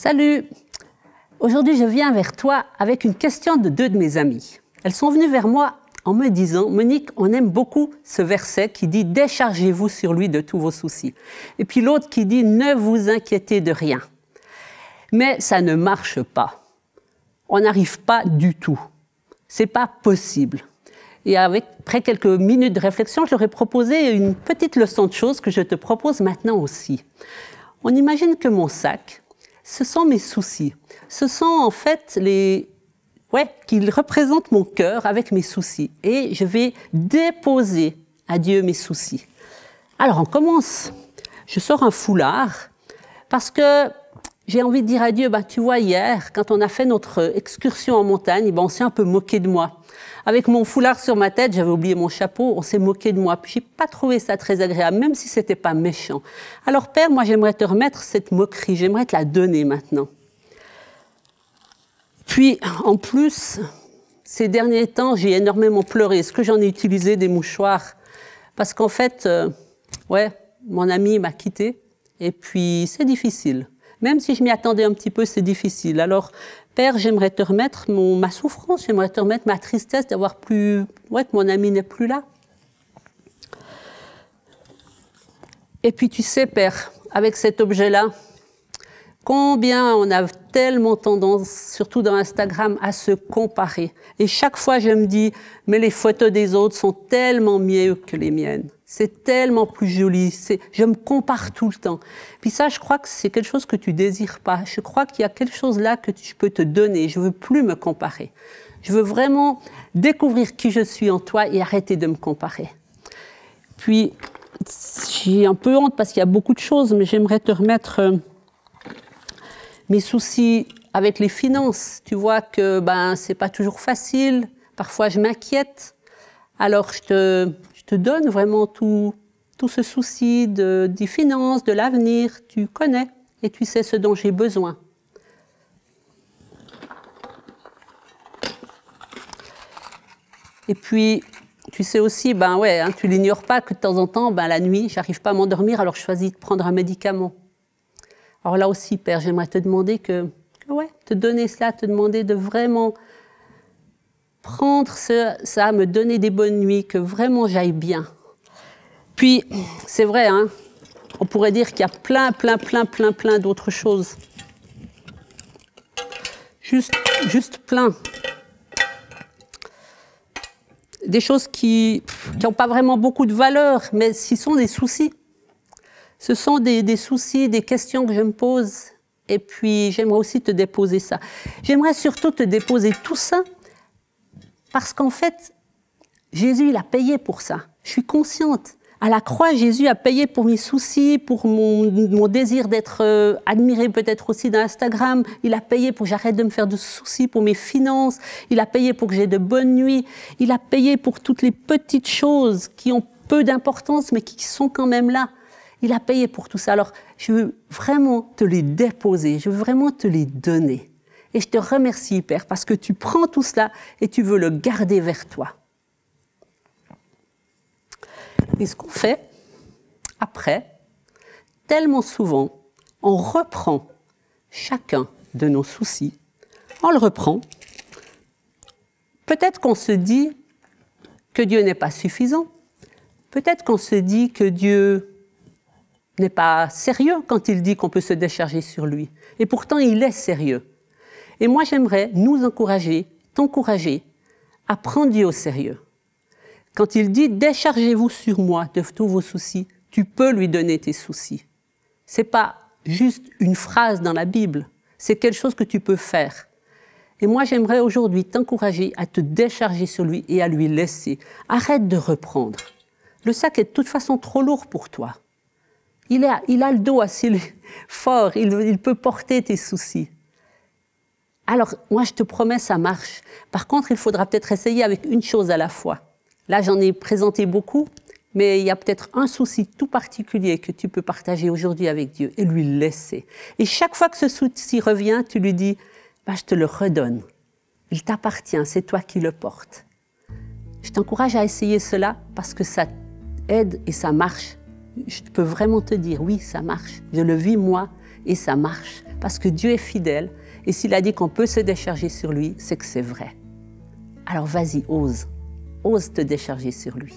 Salut! Aujourd'hui, je viens vers toi avec une question de deux de mes amies. Elles sont venues vers moi en me disant « Monique, on aime beaucoup ce verset qui dit « Déchargez-vous sur lui de tous vos soucis ». Et puis l'autre qui dit « Ne vous inquiétez de rien ». Mais ça ne marche pas. On n'arrive pas du tout. C'est pas possible. Et après quelques minutes de réflexion, je leur ai proposé une petite leçon de choses que je te propose maintenant aussi. On imagine que mon sac, ce sont mes soucis. Ce sont en fait qu'ils représentent mon cœur avec mes soucis. Et je vais déposer à Dieu mes soucis. Alors on commence. Je sors un foulard parce que j'ai envie de dire à Dieu, tu vois, hier, quand on a fait notre excursion en montagne, on s'est un peu moqué de moi. Avec mon foulard sur ma tête, j'avais oublié mon chapeau, on s'est moqué de moi. Puis j'ai pas trouvé ça très agréable, même si c'était pas méchant. Alors Père, moi j'aimerais te remettre cette moquerie, j'aimerais te la donner maintenant. Puis en plus, ces derniers temps, j'ai énormément pleuré. Est-ce que j'en ai utilisé des mouchoirs? Parce qu'en fait, mon ami m'a quitté et puis c'est difficile. Même si je m'y attendais un petit peu, c'est difficile. Alors, Père, j'aimerais te remettre ma souffrance, j'aimerais te remettre ma tristesse d'avoir que mon ami n'est plus là. Et puis, tu sais, Père, avec cet objet-là, combien on a tellement tendance, surtout dans Instagram, à se comparer. Et chaque fois, je me dis, mais les photos des autres sont tellement mieux que les miennes. C'est tellement plus joli. Je me compare tout le temps. Puis ça, je crois que c'est quelque chose que tu désires pas. Je crois qu'il y a quelque chose là que je peux te donner. Je veux plus me comparer. Je veux vraiment découvrir qui je suis en toi et arrêter de me comparer. Puis, j'ai un peu honte parce qu'il y a beaucoup de choses, mais j'aimerais te remettre mes soucis avec les finances. Tu vois que c'est pas toujours facile. Parfois, je m'inquiète. Alors, je te donne vraiment tout ce souci des finances, de l'avenir. Tu connais et tu sais ce dont j'ai besoin. Et puis, tu sais aussi, tu l'ignores pas que de temps en temps, la nuit, j'arrive pas à m'endormir, alors je choisis de prendre un médicament. Alors là aussi, Père, j'aimerais te demander te donner cela, te demander de vraiment prendre ça, me donner des bonnes nuits, que vraiment j'aille bien. Puis, c'est vrai, on pourrait dire qu'il y a plein d'autres choses. Juste plein. Des choses qui n'ont pas vraiment beaucoup de valeur, mais ce sont des soucis. Ce sont des soucis, des questions que je me pose. Et puis, j'aimerais aussi te déposer ça. J'aimerais surtout te déposer tout ça parce qu'en fait, Jésus, il a payé pour ça. Je suis consciente. À la croix, Jésus a payé pour mes soucis, pour mon désir d'être admiré peut-être aussi dans Instagram. Il a payé pour que j'arrête de me faire de soucis pour mes finances. Il a payé pour que j'ai de bonnes nuits. Il a payé pour toutes les petites choses qui ont peu d'importance, mais qui sont quand même là. Il a payé pour tout ça. Alors, je veux vraiment te les déposer. Je veux vraiment te les donner. Et je te remercie, Père, parce que tu prends tout cela et tu veux le garder vers toi. Et ce qu'on fait, après, tellement souvent, on reprend chacun de nos soucis, on le reprend. Peut-être qu'on se dit que Dieu n'est pas suffisant. Peut-être qu'on se dit que Dieu n'est pas sérieux quand il dit qu'on peut se décharger sur lui. Et pourtant, il est sérieux. Et moi, j'aimerais nous encourager, t'encourager à prendre Dieu au sérieux. Quand il dit « déchargez-vous sur moi de tous vos soucis », tu peux lui donner tes soucis. Ce n'est pas juste une phrase dans la Bible, c'est quelque chose que tu peux faire. Et moi, j'aimerais aujourd'hui t'encourager à te décharger sur lui et à lui laisser. Arrête de reprendre. Le sac est de toute façon trop lourd pour toi. Il a le dos assez fort, il peut porter tes soucis. Alors, moi, je te promets, ça marche. Par contre, il faudra peut-être essayer avec une chose à la fois. Là, j'en ai présenté beaucoup, mais il y a peut-être un souci tout particulier que tu peux partager aujourd'hui avec Dieu et lui laisser. Et chaque fois que ce souci revient, tu lui dis, je te le redonne. Il t'appartient, c'est toi qui le portes. Je t'encourage à essayer cela parce que ça aide et ça marche. Je peux vraiment te dire, oui, ça marche. Je le vis moi et ça marche, parce que Dieu est fidèle, et s'il a dit qu'on peut se décharger sur lui, c'est que c'est vrai. Alors vas-y, ose te décharger sur lui.